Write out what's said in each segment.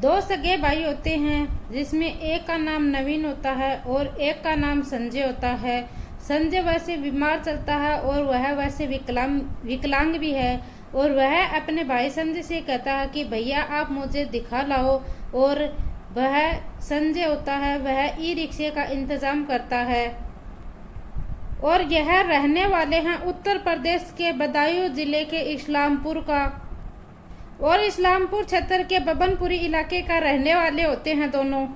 दो सगे भाई होते हैं जिसमें एक का नाम नवीन होता है और एक का नाम संजय होता है। संजय वैसे बीमार चलता है और वह वैसे विकलांग भी है और वह अपने भाई संजय से कहता है कि भैया आप मुझे दिखा लाओ। और वह संजय होता है वह ई रिक्शे का इंतज़ाम करता है। और यह रहने वाले हैं उत्तर प्रदेश के बदायूं जिले के इस्लामपुर का और इस्लामपुर क्षेत्र के बबनपुरी इलाके का रहने वाले होते हैं दोनों।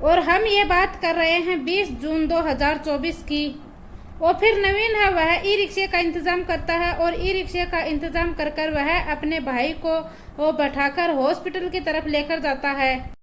और हम ये बात कर रहे हैं 20 जून 2024 की। और फिर नवीन है वह ई रिक्शे का इंतज़ाम करता है और ई रिक्शे का इंतज़ाम कर कर वह अपने भाई को बैठाकर हॉस्पिटल की तरफ लेकर जाता है।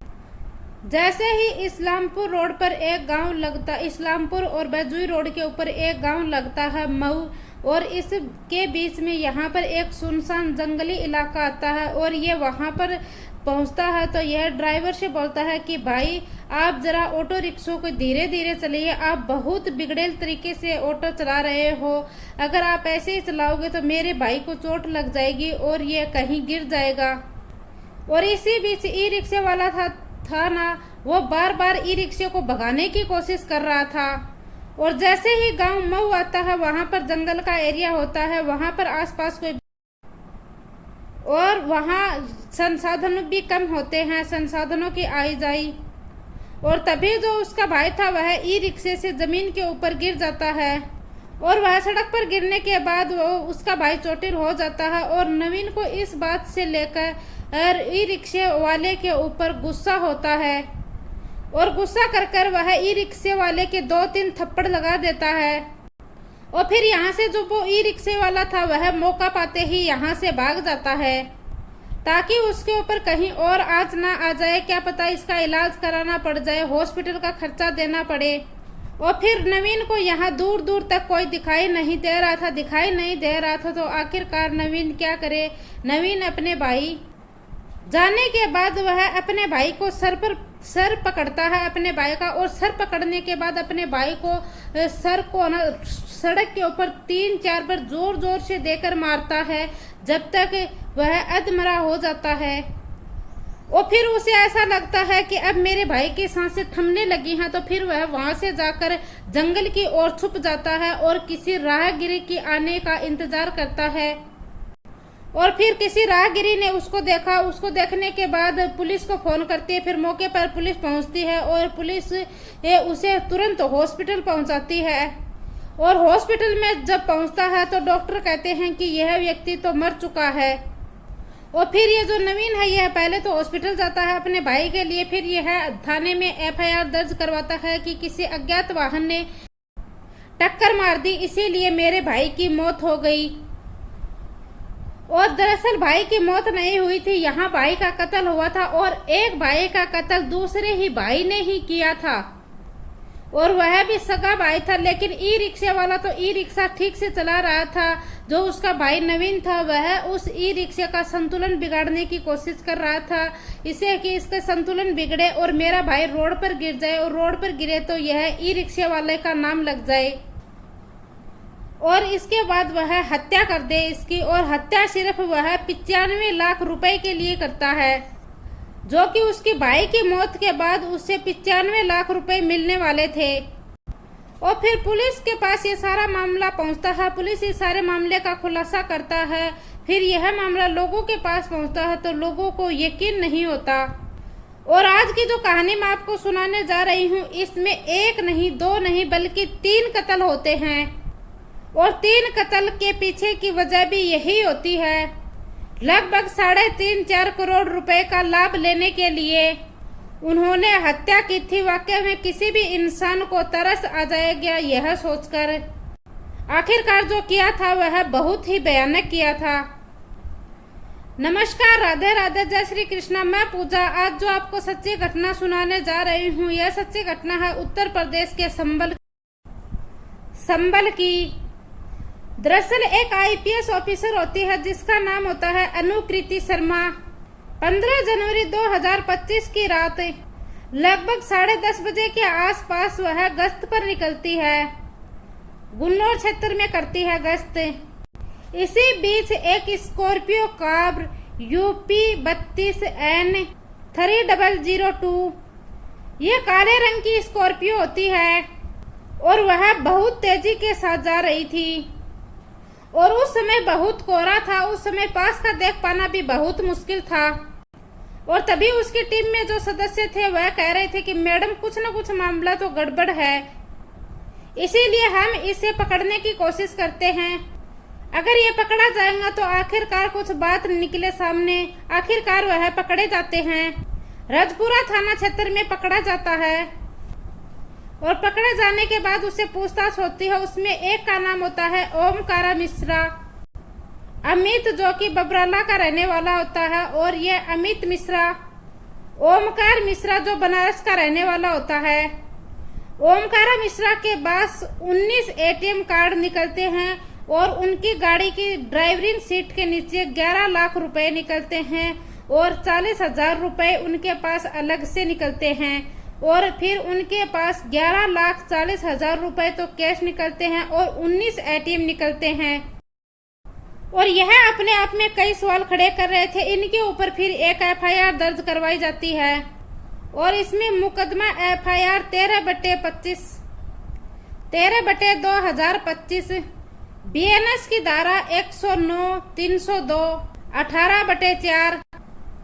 जैसे ही इस्लामपुर रोड पर एक गांव लगता, इस्लामपुर और बैजुई रोड के ऊपर एक गांव लगता है मऊ, और इसके बीच में यहाँ पर एक सुनसान जंगली इलाका आता है। और ये वहाँ पर पहुँचता है तो यह ड्राइवर से बोलता है कि भाई आप ज़रा ऑटो रिक्शों को धीरे धीरे चलाइए, आप बहुत बिगड़ेल तरीके से ऑटो चला रहे हो। अगर आप ऐसे ही चलाओगे तो मेरे भाई को चोट लग जाएगी और ये कहीं गिर जाएगा। और इसी बीच ई रिक्शे वाला था ना, वो बार बार ई रिक्शे को भगाने की कोशिश कर रहा था। और जैसे ही गांव मऊ आता है वहां पर जंगल का एरिया होता है, वहां पर आसपास कोई और वहां संसाधन भी कम होते हैं, संसाधनों की आई जाई। और तभी जो उसका भाई था वह ई रिक्शे से जमीन के ऊपर गिर जाता है और वह सड़क पर गिरने के बाद वो उसका भाई चोटिल हो जाता है। और नवीन को इस बात से लेकर ई रिक्शे वाले के ऊपर गुस्सा होता है और गुस्सा कर कर वह ई रिक्शे वाले के 2-3 थप्पड़ लगा देता है। और फिर यहाँ से जो वो ई रिक्शे वाला था वह मौका पाते ही यहाँ से भाग जाता है ताकि उसके ऊपर कहीं और आँच ना आ जाए, क्या पता इसका इलाज कराना पड़ जाए, हॉस्पिटल का खर्चा देना पड़े। और फिर नवीन को यहाँ दूर दूर तक कोई दिखाई नहीं दे रहा था तो आखिरकार नवीन क्या करे। नवीन अपने भाई जाने के बाद वह अपने भाई को सर पकड़ता है अपने भाई का, और सर पकड़ने के बाद अपने भाई को सर को ना सड़क के ऊपर 3-4 बार जोर जोर से देकर मारता है जब तक वह अधमरा हो जाता है। और फिर उसे ऐसा लगता है कि अब मेरे भाई की सांसें थमने लगी हैं, तो फिर वह वहां से जाकर जंगल की ओर छुप जाता है और किसी राहगीर की आने का इंतजार करता है। और फिर किसी राहगीरी ने उसको देखा, उसको देखने के बाद पुलिस को फोन करती है। फिर मौके पर पुलिस पहुंचती है और पुलिस उसे तुरंत हॉस्पिटल पहुंचाती है। और हॉस्पिटल में जब पहुंचता है तो डॉक्टर कहते हैं कि यह व्यक्ति तो मर चुका है। और फिर ये जो नवीन है यह पहले तो हॉस्पिटल जाता है अपने भाई के लिए, फिर यह थाने में FIR दर्ज करवाता है कि किसी अज्ञात वाहन ने टक्कर मार दी, इसीलिए मेरे भाई की मौत हो गई। और दरअसल भाई की मौत नहीं हुई थी, यहाँ भाई का कत्ल हुआ था और एक भाई का कत्ल दूसरे ही भाई ने ही किया था और वह भी सगा भाई था। लेकिन ई रिक्शे वाला तो ई रिक्शा ठीक से चला रहा था, जो उसका भाई नवीन था वह उस ई रिक्शे का संतुलन बिगाड़ने की कोशिश कर रहा था, इसे कि इसका संतुलन बिगड़े और मेरा भाई रोड पर गिर जाए, और रोड पर गिरे तो यह ई रिक्शे वाले का नाम लग जाए और इसके बाद वह हत्या कर दे इसकी। और हत्या सिर्फ वह 95 लाख रुपए के लिए करता है, जो कि उसकी भाई की मौत के बाद उससे 95 लाख रुपए मिलने वाले थे। और फिर पुलिस के पास ये सारा मामला पहुंचता है, पुलिस इस सारे मामले का खुलासा करता है। फिर यह मामला लोगों के पास पहुंचता है तो लोगों को यकीन नहीं होता। और आज की जो कहानी मैं आपको सुनाने जा रही हूँ इसमें 1 नहीं 2 नहीं बल्कि 3 कत्ल होते हैं। और 3 कत्ल के पीछे की वजह भी यही होती है, लगभग 3.5-4 करोड़ रुपए का लाभ लेने के लिए उन्होंने हत्या की थी। वाकई में किसी भी इंसान को तरस आ जाएगा यह सोचकर। आखिरकार जो किया था वह बहुत ही भयानक किया था। नमस्कार, राधे राधे, जय श्री कृष्णा। मैं पूजा आज जो आपको सच्ची घटना सुनाने जा रही हूँ यह सच्ची घटना है उत्तर प्रदेश के संबल की। दरअसल एक IPS ऑफिसर होती है जिसका नाम होता है अनुकृति शर्मा। 15 जनवरी 2025 की रात लगभग 10:30 बजे के आसपास वह गश्त पर निकलती है, गुन्नौर क्षेत्र में करती है गश्त। इसी बीच एक स्कॉर्पियो कार UP 32N 3002। ये काले रंग की स्कॉर्पियो होती है और वह बहुत तेजी के साथ जा रही थी और उस समय बहुत कोहरा था। उस समय पास का देख पाना भी बहुत मुश्किल था और तभी उसकी टीम में जो सदस्य थे वह कह रहे थे कि मैडम कुछ न कुछ मामला तो गड़बड़ है, इसीलिए हम इसे पकड़ने की कोशिश करते हैं। अगर ये पकड़ा जाएगा तो आखिरकार कुछ बात निकले सामने। आखिरकार वह पकड़े जाते हैं। रजपुरा थाना क्षेत्र में पकड़ा जाता है और पकड़े जाने के बाद उससे पूछताछ होती है। उसमें एक का नाम होता है ओमकारा मिश्रा, अमित जो कि बबराला का रहने वाला होता है, और ये अमित मिश्रा, ओमकार मिश्रा जो बनारस का रहने वाला होता है। ओमकारा मिश्रा के पास 19 एटीएम कार्ड निकलते हैं और उनकी गाड़ी की ड्राइवरिंग सीट के नीचे 11 लाख रुपए निकलते हैं और 40,000 रुपए उनके पास अलग से निकलते हैं और फिर उनके पास 11,40,000 रुपए तो कैश निकलते हैं और 19 एटीएम निकलते हैं। और यह अपने आप में कई सवाल खड़े कर रहे थे। इनके ऊपर फिर एक एफआईआर दर्ज करवाई जाती है और इसमें मुकदमा एफआईआर 13/2025 बीएनएस की धारा 109, 302, 18/4,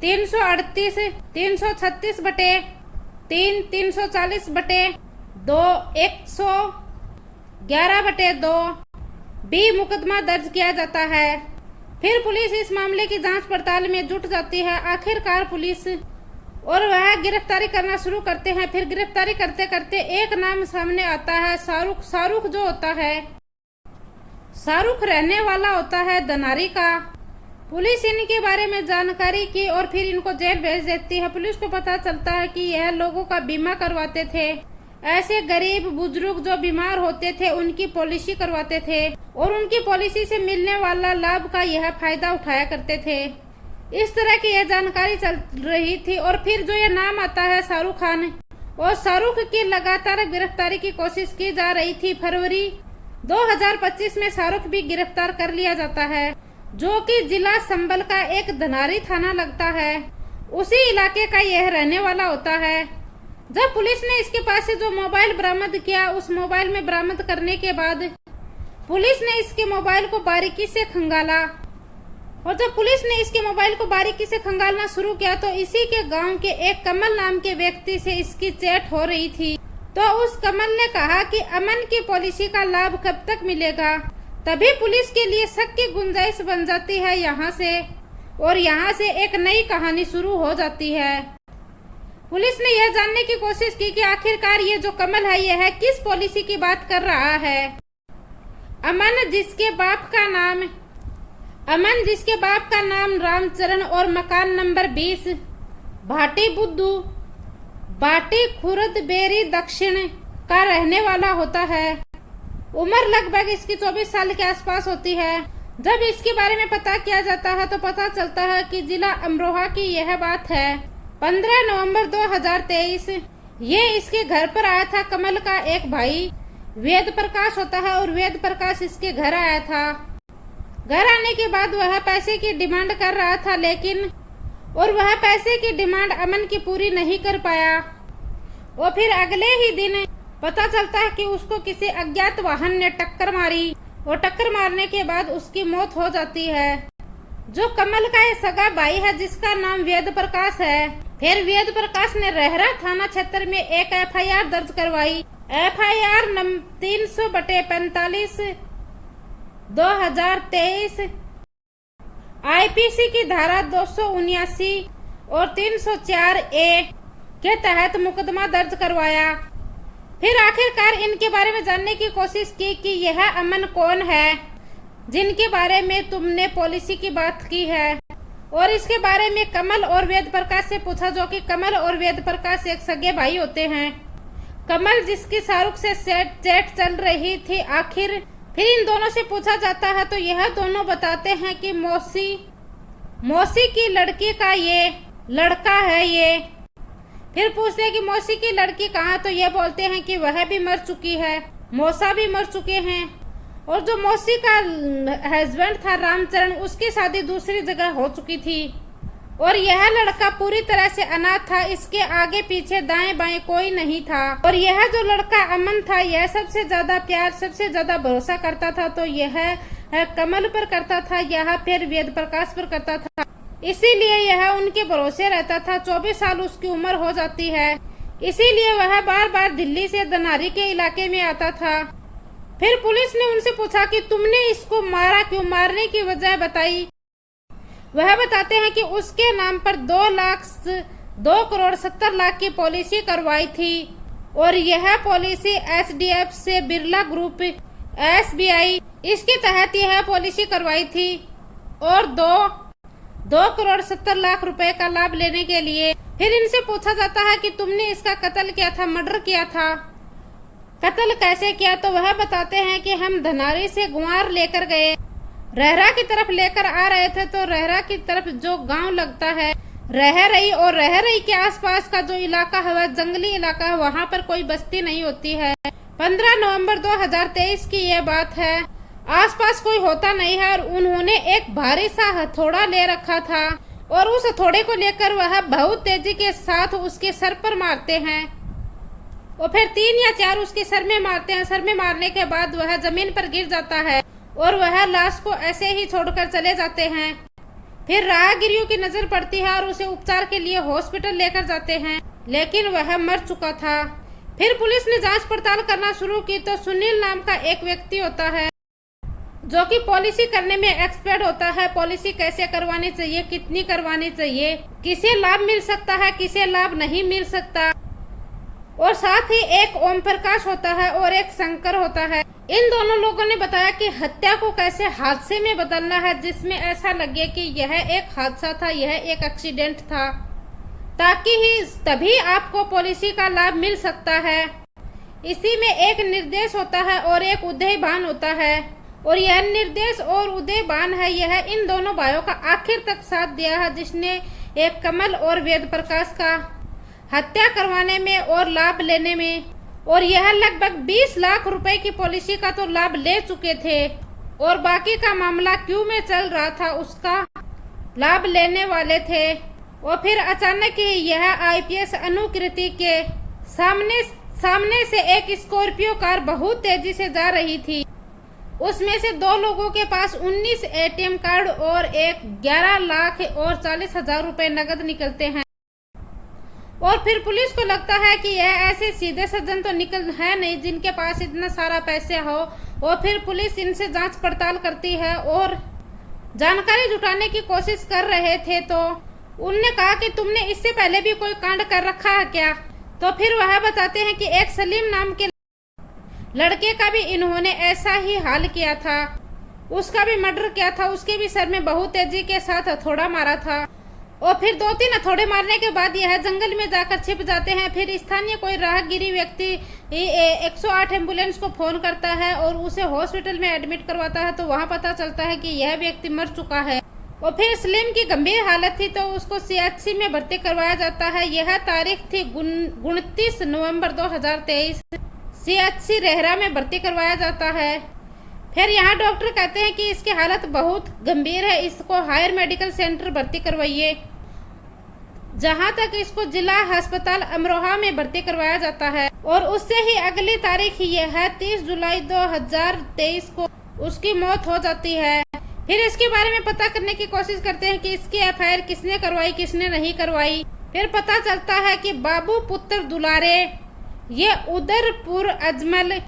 338, 336/3, 340/2, 111/2 भी मुकदमा दर्ज किया जाता है। फिर पुलिस इस मामले की जांच पड़ताल में जुट जाती है। आखिरकार पुलिस और वह गिरफ्तारी करना शुरू करते हैं। फिर गिरफ्तारी करते करते एक नाम सामने आता है, शाहरुख। शाहरुख जो होता है, शाहरुख रहने वाला होता है धनारी का। पुलिस इनके बारे में जानकारी की और फिर इनको जेल भेज देती है। पुलिस को पता चलता है कि यह लोगों का बीमा करवाते थे। ऐसे गरीब बुजुर्ग जो बीमार होते थे उनकी पॉलिसी करवाते थे और उनकी पॉलिसी से मिलने वाला लाभ का यह फायदा उठाया करते थे। इस तरह की यह जानकारी चल रही थी और फिर जो यह नाम आता है शाहरुख खान, और शाहरुख की लगातार गिरफ्तारी की कोशिश की जा रही थी। फरवरी 2025 में शाहरुख भी गिरफ्तार कर लिया जाता है, जो कि जिला संभल का एक धनारी थाना लगता है। उसी इलाके का यह रहने वाला होता है। जब पुलिस ने इसके पास से जो मोबाइल बरामद किया, उस मोबाइल में बरामद करने के बाद पुलिस ने इसके मोबाइल को बारीकी से खंगाला और जब पुलिस ने इसके मोबाइल को बारीकी से खंगालना शुरू किया तो इसी के गांव के एक कमल नाम के व्यक्ति से इसकी चैट हो रही थी। तो उस कमल ने कहा कि अमन की पॉलिसी का लाभ कब तक मिलेगा। तभी पुलिस के लिए शक की गुंजाइश बन जाती है यहाँ से, और यहाँ से एक नई कहानी शुरू हो जाती है। पुलिस ने यह जानने की कोशिश की कि आखिरकार ये जो कमल है यह किस पॉलिसी की बात कर रहा है। अमन जिसके बाप का नाम रामचरण और मकान नंबर 20 भाटी बुद्धू बाटी खुर्द बेरी दक्षिण का रहने वाला होता है। उम्र लगभग इसकी 24 साल के आसपास होती है। जब इसके बारे में पता किया जाता है तो पता चलता है कि जिला अमरोहा की यह बात है। 15 नवंबर 2023 ये इसके घर पर आया था। कमल का एक भाई वेद प्रकाश होता है और वेद प्रकाश इसके घर आया था। घर आने के बाद वह पैसे की डिमांड कर रहा था, लेकिन वह पैसे की डिमांड अमन की पूरी नहीं कर पाया। और फिर अगले ही दिन पता चलता है कि उसको किसी अज्ञात वाहन ने टक्कर मारी और टक्कर मारने के बाद उसकी मौत हो जाती है। जो कमल का ये सगा भाई है जिसका नाम वेद प्रकाश है। फिर वेद प्रकाश ने रहरा थाना क्षेत्र में एक एफआईआर दर्ज करवाई। एफआईआर नंबर 300/45 2023 आईपीसी की धारा 279 और 304A के तहत मुकदमा दर्ज करवाया। फिर आखिरकार इनके बारे में जानने की कोशिश की कि यह अमन कौन है जिनके बारे में तुमने पॉलिसी की बात की है, और इसके बारे में कमल और वेद प्रकाश से पूछा, जो कि कमल और वेद प्रकाश एक सगे भाई होते हैं। कमल जिसकी शाहरुख से चैट चल रही थी। आखिर फिर इन दोनों से पूछा जाता है तो यह दोनों बताते हैं कि मौसी की लड़की का ये लड़का है ये। फिर पूछते हैं कि मौसी की लड़की कहाँ, तो ये बोलते हैं कि वह भी मर चुकी है, मौसा भी मर चुके हैं, और जो मौसी का हस्बैंड था रामचरण उसकी शादी दूसरी जगह हो चुकी थी। और यह लड़का पूरी तरह से अनाथ था। इसके आगे पीछे दाएं बाएं कोई नहीं था। और यह जो लड़का अमन था, यह सबसे ज्यादा प्यार, सबसे ज्यादा भरोसा करता था तो यह कमल पर करता था, यह फिर वेद प्रकाश पर करता था। इसीलिए यह उनके भरोसे रहता था। 24 साल उसकी उम्र हो जाती है। इसीलिए वह बार बार दिल्ली से धनारी के इलाके में आता था। फिर पुलिस ने उनसे पूछा कि तुमने इसको मारा क्यों, मारने की वजह बताई। वह बताते हैं कि उसके नाम पर 2,70,00,000 की पॉलिसी करवाई थी और यह पॉलिसी एचडीएफ से बिरला ग्रुप, एसबीआई, इसके तहत यह पॉलिसी करवाई थी। और 2,70,00,000 रुपए का लाभ लेने के लिए फिर इनसे पूछा जाता है कि तुमने इसका कत्ल किया था, मर्डर किया था, कत्ल कैसे किया। तो वह बताते हैं कि हम धनारी से गुआर लेकर गए, रहरा की तरफ लेकर आ रहे थे। तो रहरा की तरफ जो गांव लगता है रहरई, और रहरई के आसपास का जो इलाका है वह जंगली इलाका है, वहां पर कोई बस्ती नहीं होती है। 15 नवंबर 2023 की यह बात है। आसपास कोई होता नहीं है और उन्होंने एक भारी सा हथौड़ा ले रखा था और उस हथौड़े को लेकर वह बहुत तेजी के साथ उसके सर पर मारते हैं और फिर 3 या 4 उसके सर में मारते हैं। सर में मारने के बाद वह जमीन पर गिर जाता है और वह लाश को ऐसे ही छोड़कर चले जाते हैं। फिर राहगीरों की नजर पड़ती है और उसे उपचार के लिए हॉस्पिटल लेकर जाते हैं, लेकिन वह मर चुका था। फिर पुलिस ने जांच पड़ताल करना शुरू की तो सुनील नाम का एक व्यक्ति होता है जो कि पॉलिसी करने में एक्सपर्ट होता है। पॉलिसी कैसे करवानी चाहिए, कितनी करवानी चाहिए, किसे लाभ मिल सकता है, किसे लाभ नहीं मिल सकता। और साथ ही एक ओम प्रकाश होता है और एक शंकर होता है। इन दोनों लोगों ने बताया कि हत्या को कैसे हादसे में बदलना है, जिसमें ऐसा लगे कि यह एक हादसा था, यह एक एक्सीडेंट था, ताकि ही तभी आपको पॉलिसी का लाभ मिल सकता है। इसी में एक निर्देश होता है और एक उदयभान होता है। और यह निर्देश और उदयभान है, यह इन दोनों भाइयों का आखिर तक साथ दिया है, जिसने एक कमल और वेद प्रकाश का हत्या करवाने में और लाभ लेने में। और यह लगभग 20 लाख रुपए की पॉलिसी का तो लाभ ले चुके थे और बाकी का मामला क्यों में चल रहा था, उसका लाभ लेने वाले थे। और फिर अचानक ही यह आईपीएस अनुकृति के सामने से एक स्कॉर्पियो कार बहुत तेजी से जा रही थी। उसमें से 2 लोगों के पास 19 एटीएम कार्ड और एक 11,40,000 रुपए नगद निकलते हैं। और फिर पुलिस को लगता है कि यह ऐसे सीधे सज्जन तो निकल है नहीं जिनके पास इतना सारा पैसे हो। और फिर पुलिस इनसे जांच पड़ताल करती है और जानकारी जुटाने की कोशिश कर रहे थे। तो उनने कहा कि तुमने इससे पहले भी कोई कांड कर रखा है क्या। तो फिर वह बताते हैं कि एक सलीम नाम के लड़के का भी इन्होंने ऐसा ही हाल किया था, उसका भी मर्डर किया था, उसके भी सर में बहुत तेजी के साथ हथौड़ा मारा था। और फिर 2-3 हथौड़े मारने के बाद यह जंगल में जाकर छिप जाते हैं। फिर स्थानीय कोई राहगीरी व्यक्ति 108 एम्बुलेंस को फोन करता है और उसे हॉस्पिटल में एडमिट करवाता है। तो वहां पता चलता है कि यह व्यक्ति मर चुका है। और फिर सलीम की गंभीर हालत थी तो उसको सीएचसी में भर्ती करवाया जाता है। यह तारीख थी 29 नवंबर 2023। सीएचसी रहरा में भर्ती करवाया जाता है। फिर यहाँ डॉक्टर कहते हैं कि इसकी हालत बहुत गंभीर है, इसको हायर मेडिकल सेंटर भर्ती करवाइए, जहां तक इसको जिला अस्पताल अमरोहा में भर्ती करवाया जाता है। और उससे ही अगली तारीख यह है 30 जुलाई 2023 को उसकी मौत हो जाती है। फिर इसके बारे में पता करने की कोशिश करते हैं कि इसकी एफआईआर किसने करवाई, किसने नहीं करवाई। फिर पता चलता है कि बाबू पुत्र दुलारे, ये उदयपुर अजमल,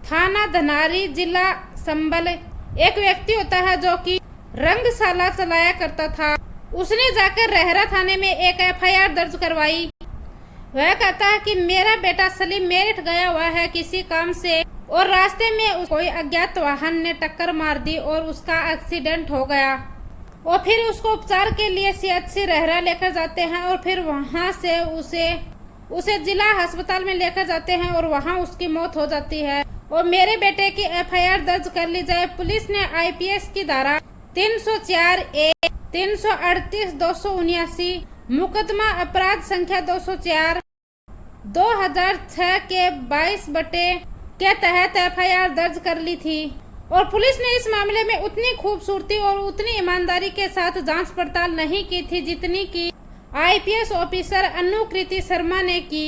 थाना धनारी, जिला संबल, एक व्यक्ति होता है जो कि रंगशाला चलाया करता था। उसने जाकर रहरा थाने में एक एफआईआर दर्ज करवाई। वह कहता है कि मेरा बेटा सलीम मेरठ गया हुआ है किसी काम से और रास्ते में कोई अज्ञात वाहन ने टक्कर मार दी और उसका एक्सीडेंट हो गया। और फिर उसको उपचार के लिए सीएचसी रहरा लेकर जाते हैं और फिर वहां से उसे जिला अस्पताल में लेकर जाते हैं और वहां उसकी मौत हो जाती है। और मेरे बेटे की एफआईआर दर्ज कर ली जाए। पुलिस ने आईपीएस की धारा 304A, 338, 279, मुकदमा अपराध संख्या 204, 2006 के 22 बटे के तहत एफआईआर दर्ज कर ली थी। और पुलिस ने इस मामले में उतनी खूबसूरती और उतनी ईमानदारी के साथ जांच पड़ताल नहीं की थी जितनी की IPS ऑफिसर अनुकृति शर्मा ने की।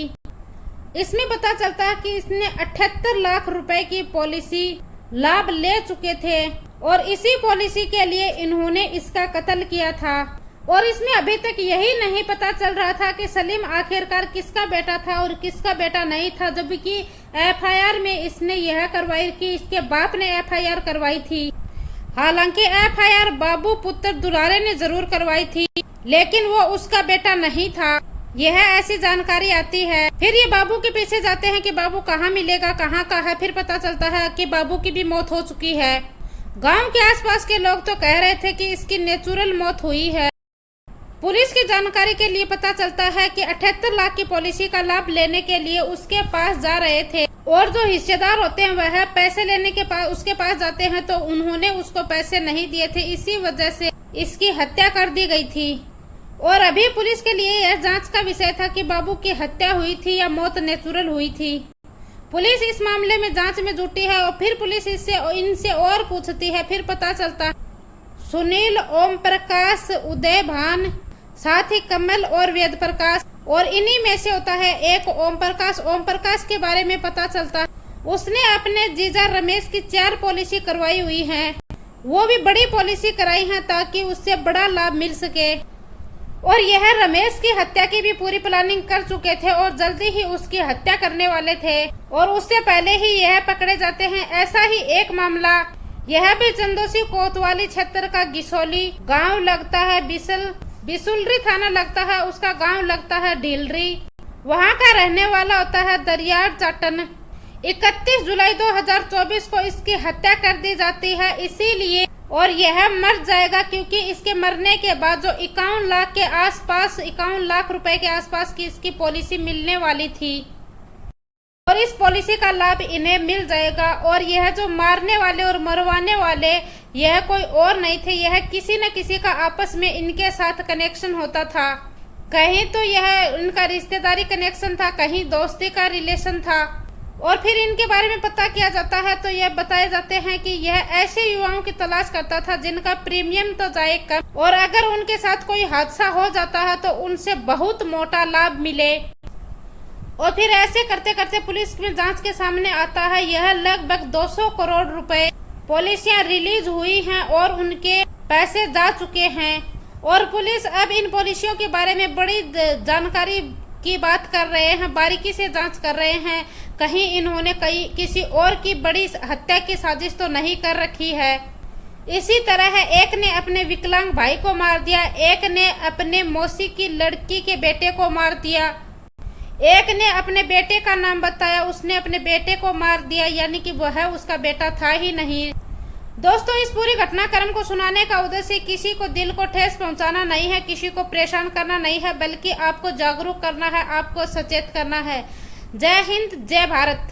इसमें पता चलता है कि इसने 78 लाख रुपए की पॉलिसी लाभ ले चुके थे और इसी पॉलिसी के लिए इन्होंने इसका कत्ल किया था। और इसमें अभी तक यही नहीं पता चल रहा था कि सलीम आखिरकार किसका बेटा था और किसका बेटा नहीं था, जबकि FIR में इसने यह करवाई कि इसके बाप ने FIR करवाई थी। हालांकि FIR बाबू पुत्र दुलारे ने जरूर करवाई थी, लेकिन वो उसका बेटा नहीं था, यह ऐसी जानकारी आती है। फिर ये बाबू के पीछे जाते हैं कि बाबू कहाँ मिलेगा, कहाँ का है। फिर पता चलता है कि बाबू की भी मौत हो चुकी है। गांव के आसपास के लोग तो कह रहे थे कि इसकी नेचुरल मौत हुई है। पुलिस की जानकारी के लिए पता चलता है कि 78 लाख की पॉलिसी का लाभ लेने के लिए उसके पास जा रहे थे और जो हिस्सेदार होते हैं वह पैसे लेने के पास उसके पास जाते हैं, तो उन्होंने उसको पैसे नहीं दिए थे, इसी वजह से इसकी हत्या कर दी गई थी। और अभी पुलिस के लिए यह जांच का विषय था कि बाबू की हत्या हुई थी या मौत नेचुरल हुई थी। पुलिस इस मामले में जांच में जुटी है और फिर पुलिस इनसे और पूछती है। फिर पता चलता सुनील, ओम प्रकाश, उदय भान, साथ ही कमल और वेद प्रकाश, और इन्हीं में से होता है एक ओम प्रकाश। ओम प्रकाश के बारे में पता चलता उसने अपने जीजा रमेश की 4 पॉलिसी करवाई हुई है, वो भी बड़ी पॉलिसी कराई है ताकि उससे बड़ा लाभ मिल सके। और यह रमेश की हत्या की भी पूरी प्लानिंग कर चुके थे और जल्दी ही उसकी हत्या करने वाले थे और उससे पहले ही यह पकड़े जाते हैं। ऐसा ही एक मामला यह भी चंदोसी कोतवाली क्षेत्र का गिसोली गांव लगता है, बिसुलरी थाना लगता है, उसका गांव लगता है ढीलरी। वहां का रहने वाला होता है दरियार चाटन। 31 जुलाई 2024 को इसकी हत्या कर दी जाती है इसीलिए, और यह मर जाएगा क्योंकि इसके मरने के बाद जो 51 लाख के आसपास 51 लाख रुपए के आसपास की इसकी पॉलिसी मिलने वाली थी और इस पॉलिसी का लाभ इन्हें मिल जाएगा। और यह जो मारने वाले और मरवाने वाले यह कोई और नहीं थे, यह किसी न किसी का आपस में इनके साथ कनेक्शन होता था। कहीं तो यह इनका रिश्तेदारी कनेक्शन था, कहीं दोस्ती का रिलेशन था। और फिर इनके बारे में पता किया जाता है तो यह बताए जाते हैं कि यह ऐसे युवाओं की तलाश करता था जिनका प्रीमियम तो जाए कम और अगर उनके साथ कोई हादसा हो जाता है तो उनसे बहुत मोटा लाभ मिले। और फिर ऐसे करते करते पुलिस में जांच के सामने आता है यह लगभग 200 करोड़ रुपए पॉलिसियां रिलीज हुई हैं और उनके पैसे जा चुके हैं। और पुलिस अब इन पॉलिसियों के बारे में बड़ी जानकारी की बात कर रहे हैं, बारीकी से जांच कर रहे हैं, कहीं इन्होंने किसी और की बड़ी हत्या की साजिश तो नहीं कर रखी है। इसी तरह एक ने अपने विकलांग भाई को मार दिया, एक ने अपने मौसी की लड़की के बेटे को मार दिया, एक ने अपने बेटे का नाम बताया, उसने अपने बेटे को मार दिया, यानी कि वह उसका बेटा था ही नहीं। दोस्तों, इस पूरी घटनाक्रम को सुनाने का उद्देश्य किसी को दिल को ठेस पहुंचाना नहीं है, किसी को परेशान करना नहीं है, बल्कि आपको जागरूक करना है, आपको सचेत करना है। जय हिंद, जय भारत।